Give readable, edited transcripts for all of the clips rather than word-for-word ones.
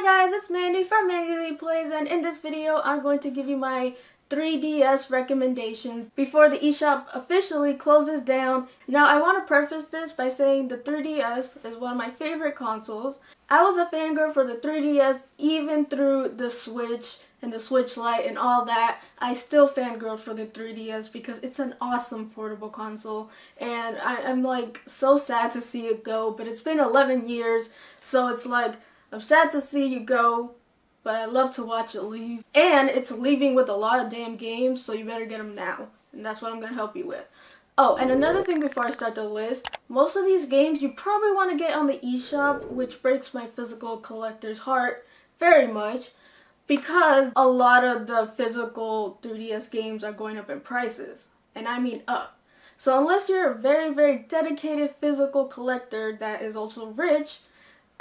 Hi guys, it's Mandy from Mandyleeplays, and in this video I'm going to give you my 3DS recommendations before the eShop officially closes down. Now I want to preface this by saying the 3DS is one of my favorite consoles. I was a fangirl for the 3DS even through the Switch and the Switch Lite and all that. I still fangirled for the 3DS because it's an awesome portable console, and I'm like so sad to see it go, but it's been 11 years, so it's like I'm sad to see you go, but I love to watch it leave. And it's leaving with a lot of damn games, so you better get them now. And that's what I'm going to help you with. Oh, and another thing before I start the list, most of these games you probably want to get on the eShop, which breaks my physical collector's heart very much, because a lot of the physical 3DS games are going up in prices. And I mean up. So unless you're a very, very dedicated physical collector that is also rich,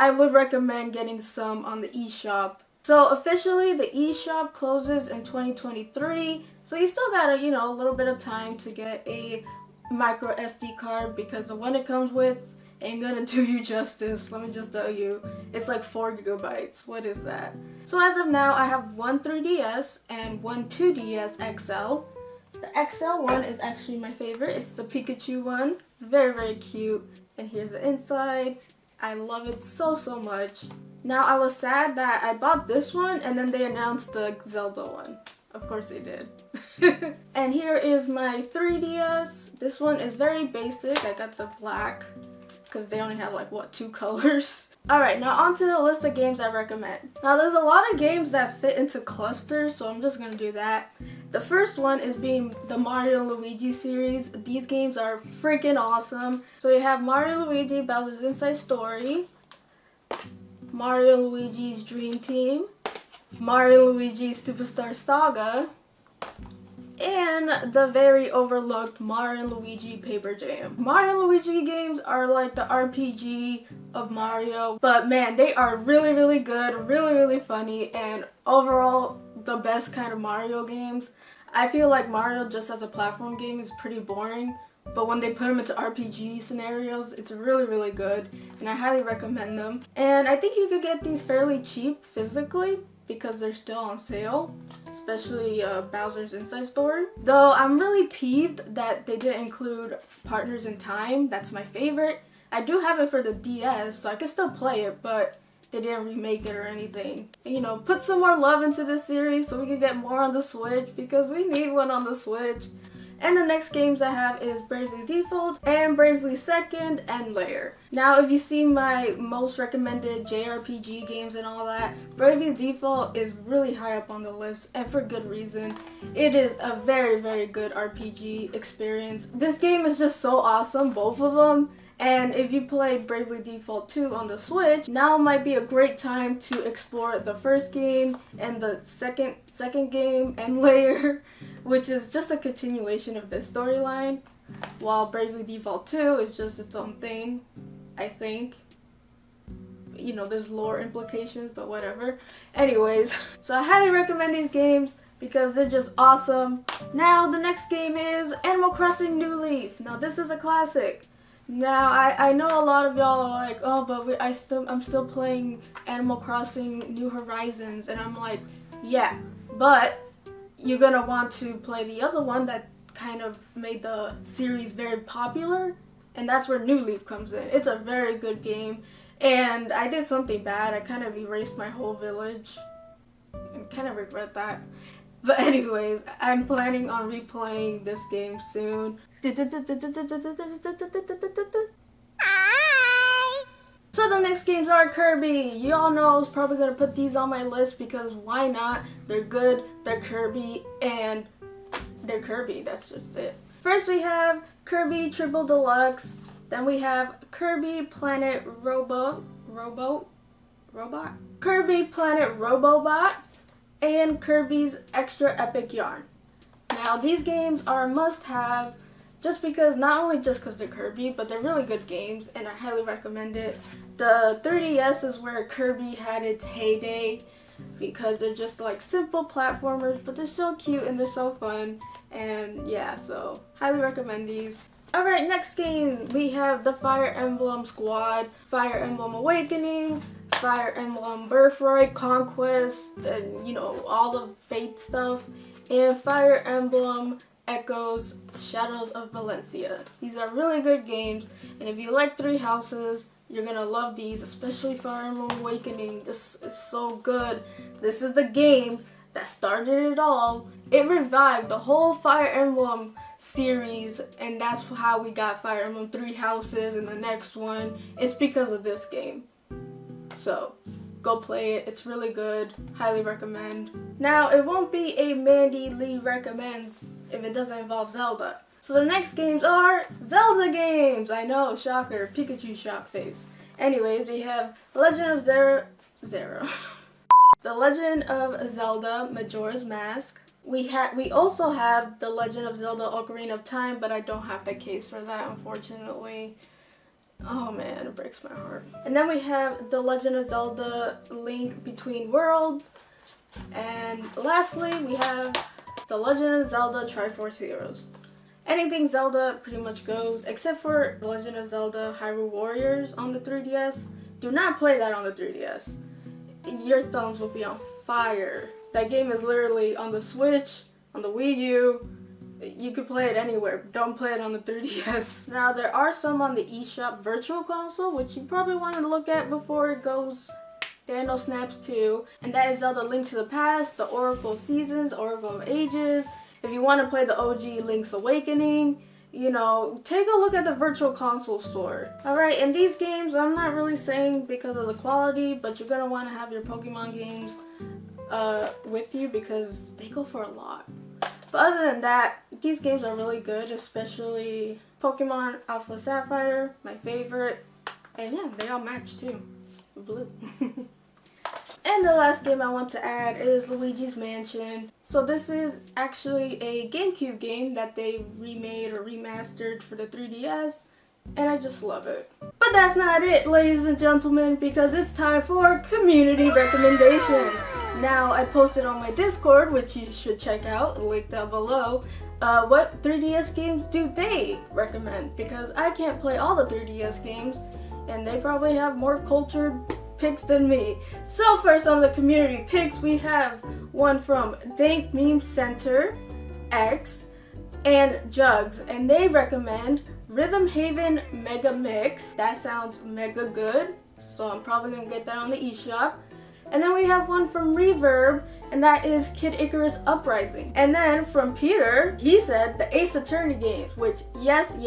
I would recommend getting some on the eShop. So officially the eShop closes in 2023, so you still got a little bit of time to get a micro SD card, because the one it comes with ain't gonna do you justice. Let me just tell you, it's like 4 gigabytes. What is that? So as of now, I have one 3DS and one 2DS XL. The XL one is actually my favorite. It's the Pikachu one. It's very, very cute. And here's the inside. I love it so much. Now I was sad that I bought this one and then they announced the Zelda one. Of course they did. And here is my 3DS. This one is very basic. I got the black because they only have like what, 2 colors. Alright, now on to the list of games I recommend. Now there's a lot of games that fit into clusters, so I'm just gonna do that. The first one is being the Mario and Luigi series. These games are freaking awesome. So you have Mario and Luigi Bowser's Inside Story, Mario and Luigi's Dream Team, Mario and Luigi's Superstar Saga, and the very overlooked Mario and Luigi Paper Jam. Mario and Luigi games are like the RPG of Mario, but man, they are really, really good, really funny, and overall the best kind of Mario games. I feel like Mario just as a platform game is pretty boring, but when they put them into RPG scenarios, it's really good, and I highly recommend them. And I think you could get these fairly cheap physically because they're still on sale, especially Bowser's Inside Story. Though I'm really peeved that they didn't include Partners in Time. That's my favorite. I do have it for the DS, so I can still play it, but they didn't remake it or anything. And, put some more love into this series so we can get more on the Switch, because we need one on the Switch. And the next games I have is Bravely Default and Bravely Second and Lair. Now if you see my most recommended jrpg games and all that, Bravely Default is really high up on the list, and for good reason. It is a very good RPG experience. This game is just so awesome, both of them. And if you play Bravely Default 2 on the Switch, now might be a great time to explore the first game and the second game and Lair, which is just a continuation of this storyline, while Bravely Default 2 is just its own thing, I think. There's lore implications, but whatever. Anyways, so I highly recommend these games because they're just awesome. Now the next game is Animal Crossing New Leaf. Now this is a classic. Now, I know a lot of y'all are like, oh, but I'm still playing Animal Crossing New Horizons, and I'm like, yeah, but you're gonna want to play the other one that kind of made the series very popular, and that's where New Leaf comes in. It's a very good game, and I did something bad. I kind of erased my whole village, and kind of regret that. But anyways, I'm planning on replaying this game soon. So the next games are Kirby. You all know I was probably going to put these on my list because why not? They're good, they're Kirby, and they're Kirby. That's just it. First we have Kirby Triple Deluxe. Then we have Kirby Planet Robot? Kirby Planet Robobot. And Kirby's Extra Epic Yarn. Now these games are a must-have, just because, not only just because they're Kirby, but they're really good games, and I highly recommend it. The 3DS is where Kirby had its heyday, because they're just like simple platformers, but they're so cute and they're so fun, and yeah, so highly recommend these. Alright, next game we have the Fire Emblem Squad, Fire Emblem Awakening, Fire Emblem Birthright, Conquest, and you know, all the Fate stuff, and Fire Emblem Echoes, Shadows of Valencia. These are really good games, and if you like Three Houses, you're gonna love these, especially Fire Emblem Awakening. This is so good. This is the game that started it all. It revived the whole Fire Emblem series, and that's how we got Fire Emblem Three Houses and the next one. It's because of this game. So go play it. It's really good. Highly recommend. Now, it won't be a Mandy Lee recommends if it doesn't involve Zelda. So the next games are Zelda games. I know, shocker. Pikachu shock face. Anyways, we have Legend of Zero. The Legend of Zelda Majora's Mask. We also have The Legend of Zelda Ocarina of Time, but I don't have the case for that, unfortunately. Oh man, it breaks my heart. And then we have The Legend of Zelda Link Between Worlds. And lastly, we have The Legend of Zelda Triforce Heroes. Anything Zelda pretty much goes, except for The Legend of Zelda Hyrule Warriors on the 3DS. Do not play that on the 3DS. Your thumbs will be on fire. That game is literally on the Switch, on the Wii U. You could play it anywhere, but don't play it on the 3DS. Now, there are some on the eShop Virtual Console, which you probably want to look at before it goes Daniel Snaps 2. And that is Zelda Link to the Past, the Oracle of Seasons, Oracle of Ages. If you want to play the OG Link's Awakening, you know, take a look at the Virtual Console store. Alright, and these games, I'm not really saying because of the quality, but you're going to want to have your Pokemon games with you because they go for a lot. But other than that, these games are really good, especially Pokemon Alpha Sapphire, my favorite. And yeah, they all match too. Blue. And the last game I want to add is Luigi's Mansion. So this is actually a GameCube game that they remade or remastered for the 3DS. And I just love it. But that's not it, ladies and gentlemen, because it's time for community recommendations. Now, I posted on my Discord, which you should check out, link down below, what 3DS games do they recommend? Because I can't play all the 3DS games, and they probably have more cultured picks than me. So first on the community picks, we have one from Dank Meme Center X and Jugs, and they recommend Rhythm Haven Mega Mix. That sounds mega good, so I'm probably gonna get that on the eShop. And then we have one from Reverb, and that is Kid Icarus Uprising. And then from Peter, he said the Ace Attorney games, which yes.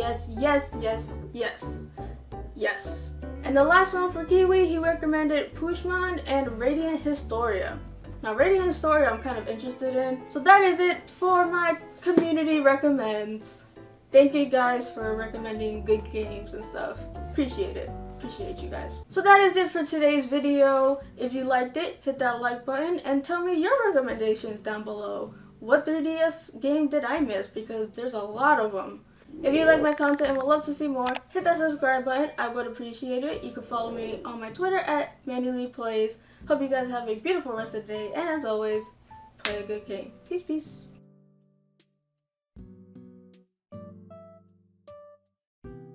And the last one for Kiwi, he recommended Pushman and Radiant Historia. Now, Radiant Historia I'm kind of interested in. So that is it for my community recommends. Thank you guys for recommending good games and stuff. Appreciate it. Appreciate you guys. So that is it for today's video. If you liked it, hit that like button and tell me your recommendations down below. What 3DS game did I miss? Because there's a lot of them. If you like my content and would love to see more, hit that subscribe button. I would appreciate it. You can follow me on my Twitter at Mandyleeplays. Hope you guys have a beautiful rest of the day. And as always, play a good game. Peace, peace.